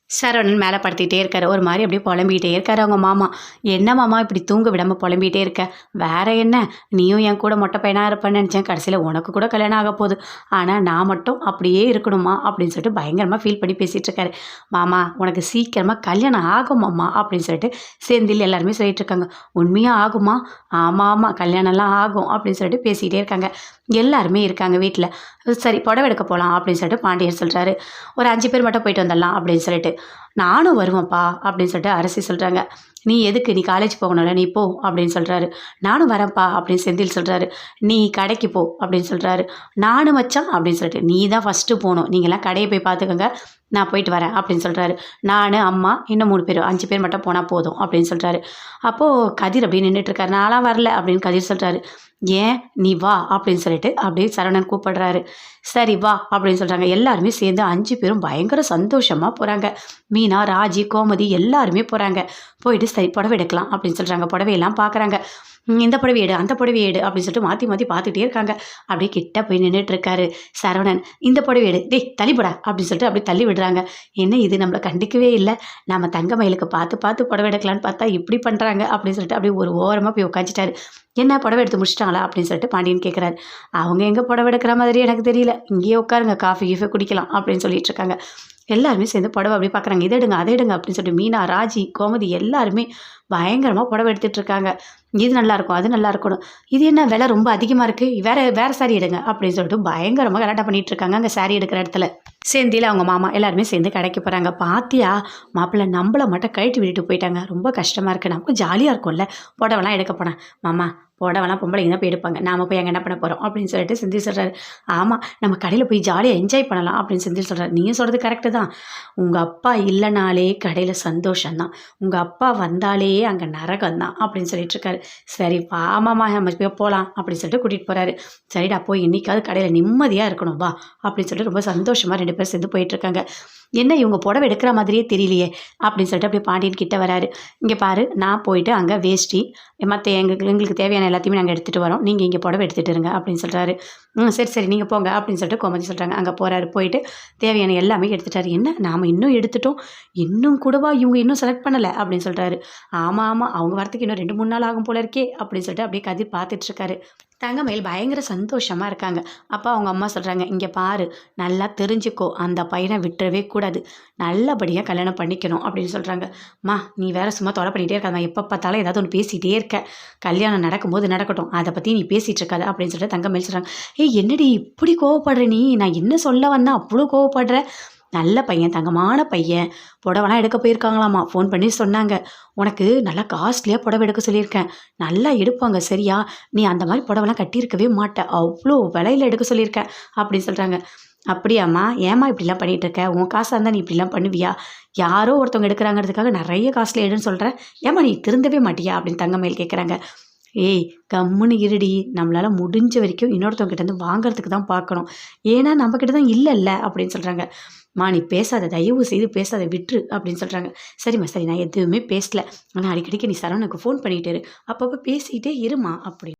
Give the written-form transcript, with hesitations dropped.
சரவணன் மேலே படுத்திக்கிட்டே இருக்காரு. ஒரு மாதிரி அப்படியே புலம்பிகிட்டே இருக்காரு அவங்க மாமா. என்ன மாமா இப்படி தூங்க விடாமல் புலம்பிகிட்டே இருக்க? வேற என்ன, நீயும் என் கூட மொட்டை பையனாக இருப்பேன்னு நினச்சேன். கடைசியில் உனக்கு கூட கல்யாணம் ஆக போகுது. ஆனால் நான் மட்டும் அப்படியே இருக்கணுமா அப்படின்னு சொல்லிட்டு பயங்கரமாக ஃபீல் பண்ணி பேசிகிட்டு இருக்காரு. மாமா உனக்கு சீக்கிரமாக கல்யாணம் ஆகுமாம்மா அப்படின்னு சொல்லிட்டு செந்தில் எல்லாருமே சொல்லிட்டு இருக்காங்க. உண்மையாக ஆகுமா? ஆமாம் ஆமாம் கல்யாணம்லாம் ஆகும் அப்படின்னு சொல்லிட்டு பேசிகிட்டே இருக்காங்க. எல்லாருமே இருக்காங்க வீட்டில். சரி புடவை எடுக்க போகலாம் அப்படின்னு சொல்லிட்டு பாண்டியர் சொல்கிறாரு. ஒரு 5 பேர் மட்டும் போயிட்டு வந்துடலாம் அப்படின்னு சொல்லிட்டு. நானும் வருவேன்ப்பா அப்படின்னு சொல்லிட்டு அரசி சொல்கிறாங்க. நீ எதுக்கு, நீ காலேஜ் போகணும்ல, நீ போ அப்படின்னு சொல்கிறாரு. நானும் வரேன்ப்பா அப்படின்னு செந்தில் சொல்கிறாரு. நீ கடைக்கு போ அப்படின்னு சொல்கிறாரு. நானும் மச்சான் அப்படின்னு சொல்லிட்டு, நீ தான் ஃபஸ்ட்டு போகணும், நீங்களாம் கடையை போய் பார்த்துக்கோங்க, நான் போயிட்டு வரேன் அப்படின்னு சொல்கிறாரு. நான் அம்மா இன்னும் 3 பேர் 5 பேர் மட்டும் போனால் போதும் அப்படின்னு சொல்கிறாரு. அப்போது கதிர் அப்படியே நின்றுட்டுருக்காரு. நான்லாம் வரல அப்படின்னு கதிர் சொல்கிறாரு. ஏன் நீ வா அப்படின்னு சொல்லிட்டு அப்படியே சரவணன் கூப்பிடுறாரு. சரி வா அப்படின்னு சொல்கிறாங்க. எல்லாருமே சேர்ந்து 5 பேரும் பயங்கர சந்தோஷமாக போகிறாங்க. மீனா, ராஜி, கோமதி எல்லாருமே போகிறாங்க. போயிட்டு சரி புடவை எடுக்கலாம் அப்படின்னு சொல்கிறாங்க. புடவையெல்லாம் பார்க்குறாங்க. இந்த புடவை எடு, அந்த புடவை எடு அப்படின்னு சொல்லிட்டு மாற்றி மாற்றி பார்த்துட்டே இருக்காங்க. அப்படியே கிட்ட போய் நின்றுட்டுருக்காரு சரவணன். இந்த புடவை எடு, டேய் தள்ளிப்படா அப்படின்னு சொல்லிட்டு அப்படியே தள்ளி விடுறாங்க. என்ன இது நம்மளை கண்டிக்கவே இல்லை, நம்ம தங்கமயிலுக்கு பார்த்து பார்த்து புடவை எடுக்கலான்னு பார்த்தா இப்படி பண்ணுறாங்க அப்படின்னு சொல்லிட்டு அப்படியே ஒரு ஓரமாக போய் உட்காந்துட்டாரு. என்ன புடவை எடுத்து முடிச்சிட்டாங்களா அப்படின்னு சொல்லிட்டு பாண்டியன் கேட்குறாரு. அவங்க எங்கே புடவை எடுக்கிற மாதிரி எனக்கு தெரியல, இங்கேயே உட்காருங்க, காஃபி கீஃபி குடிக்கலாம் அப்படின்னு சொல்லிட்டு இருக்காங்க. எல்லாருமே சேர்ந்து புடவை அப்படி பார்க்குறாங்க. இதை எடுங்க அதை எடுங்க அப்படின்னு சொல்லிட்டு மீனா, ராஜி, கோமதி எல்லாருமே பயங்கரமாக புடவை எடுத்துகிட்டு இருக்காங்க. இது நல்லாயிருக்கும், அது நல்லா இருக்கணும், இது என்ன விலை ரொம்ப அதிகமாக இருக்குது, வேறு சாரி எடுங்க அப்படின்னு சொல்லிட்டு பயங்கரமாக கலாட்டா பண்ணிகிட்டு இருக்காங்க அங்கே சாரி எடுக்கிற இடத்துல. செந்தில் அவங்க மாமா எல்லாருமே சேர்ந்து கடைக்கு போகிறாங்க. பாத்தியா மாப்பிள்ளை நம்மளை மட்டும் கழட்டி விட்டுட்டு போயிட்டாங்க, ரொம்ப கஷ்டமாக இருக்குது, நமக்கு ஜாலியாக இருக்கும்ல புடவைலாம் எடுக்க போனேன். மாமா புடவைலாம் பொம்பளைங்க தான் போய் எடுப்பாங்க, நாம் போய் அங்கே என்ன பண்ண போகிறோம் அப்படின்னு சொல்லிட்டு செந்தில் சொல்கிறாரு. ஆமாம் நம்ம கடையில் போய் ஜாலியாக என்ஜாய் பண்ணலாம் அப்படின்னு செந்தில் சொல்கிறார். நீங்கள் சொல்கிறது கரெக்டு தான், உங்கள் அப்பா இல்லைனாலே கடையில் சந்தோஷம்தான், உங்கள் அப்பா வந்தாலே அங்கே நரகம்தான் அப்படின்னு சொல்லிட்டு இருக்காரு. சரி ஆமாம்மா நம்ம போய் போகலாம் அப்படின்னு சொல்லிட்டு கூட்டிகிட்டு போகிறாரு. சரிடா போய் இன்றைக்காவது கடையில் நிம்மதியாக இருக்கணும் வா அப்படின்னு சொல்லிட்டு ரொம்ப சந்தோஷமாக 2 பேர் சேர்ந்து போயிட்டுருக்காங்க. என்ன இவங்க புடவை எடுக்கிற மாதிரியே தெரியலையே அப்படின்னு சொல்லிட்டு அப்படியே பாண்டியன் கிட்ட வராரு. இங்கே பாரு, நான் போயிட்டு அங்கே வேஷ்டி மற்ற எங்களுக்கு தேவையான எல்லாத்தையுமே நாங்கள் எடுத்துகிட்டு வரோம், நீங்கள் இங்கே புடவை எடுத்துகிட்டு இருங்க அப்படின்னு சொல்கிறாரு. சரி சரி நீங்கள் போங்க அப்படின்னு சொல்லிட்டு கோமதி சொல்கிறாங்க. அங்கே போகிறாரு. போயிட்டு தேவையான எல்லாமே எடுத்துட்டாரு. என்ன நாம் இன்னும் எடுத்துட்டோம், இன்னும் கூடவா இவங்க இன்னும் செலக்ட் பண்ணலை அப்படின்னு சொல்கிறாரு. ஆமாம் ஆமாம் அவங்க வரத்துக்கு இன்னும் 2-3 நாள் ஆகும் போல இருக்கே அப்படின்னு சொல்லிட்டு அப்படியே கதிர் பார்த்துட்ருக்காரு. தங்கமயில் பயங்கர சந்தோஷமாக இருக்காங்க. அப்போ அவங்க அம்மா சொல்கிறாங்க, இங்கே பாரு நல்லா தெரிஞ்சுக்கோ, அந்த பையனை விட்டுறவே கூடாது, நல்லபடியாக கல்யாணம் பண்ணிக்கணும் அப்படின்னு சொல்கிறாங்க. அம்மா நீ வேறு சும்மா தொலை பண்ணிகிட்டே இருக்காதம்மா, எப்போ பார்த்தாலும் ஏதாவது ஒன்று பேசிகிட்டே இருக்க, கல்யாணம் நடக்கும்போது நடக்கட்டும், அதை பற்றி நீ பேசிகிட்டு இருக்காது அப்படின்னு சொல்லிட்டு தங்கமயில் சொல்கிறாங்க. ஏய் என்னடி இப்படி கோவப்படுற நீ, நான் என்ன சொல்ல வந்தேன் அவ்வளோ கோவப்படுற, நல்ல பையன், தங்கமான பையன், புடவைலாம் எடுக்க போயிருக்காங்களாம்மா, ஃபோன் பண்ணி சொன்னாங்க, உனக்கு நல்லா காஸ்ட்லியாக புடவை எடுக்க சொல்லியிருக்கேன், நல்லா எடுப்பாங்க சரியா, நீ அந்த மாதிரி புடவைலாம் கட்டியிருக்கவே மாட்டேன், அவ்வளோ விலையில் எடுக்க சொல்லியிருக்கேன் அப்படின்னு சொல்கிறாங்க. அப்படியாம்மா ஏம்மா இப்படிலாம் பண்ணிகிட்டு இருக்க, உன் காசாக இருந்தால் நீ இப்படிலாம் பண்ணுவியா, யாரோ ஒருத்தவங்க எடுக்கிறாங்கிறதுக்காக நிறைய காஸ்ட்லி எடுன்னு சொல்கிறேன், ஏம்மா நீ திருந்தவே மாட்டியா அப்படின்னு தங்கமயில் கேட்குறாங்க. ஏய் கம்முன்னு இருடி, நம்மளால் முடிஞ்ச வரைக்கும் இன்னொருத்தவங்கிட்டேருந்து வாங்குறதுக்கு தான் பார்க்கணும், ஏன்னா நம்மக்கிட்ட தான் இல்லைல்ல அப்படின்னு சொல்கிறாங்க. நீ பேசாத, தயவு செய்து பேசாத, விட்டுரு அப்படின்னு சொல்கிறாங்க. சரிம்மா சரி நான் எதுவுமே பேசலை, ஆனால் அடிக்கடிக்கு நீ சரவணுக்கு ஃபோன் பண்ணிகிட்டு இரு, அப்பப்போ பேசிக்கிட்டே இருமா அப்படி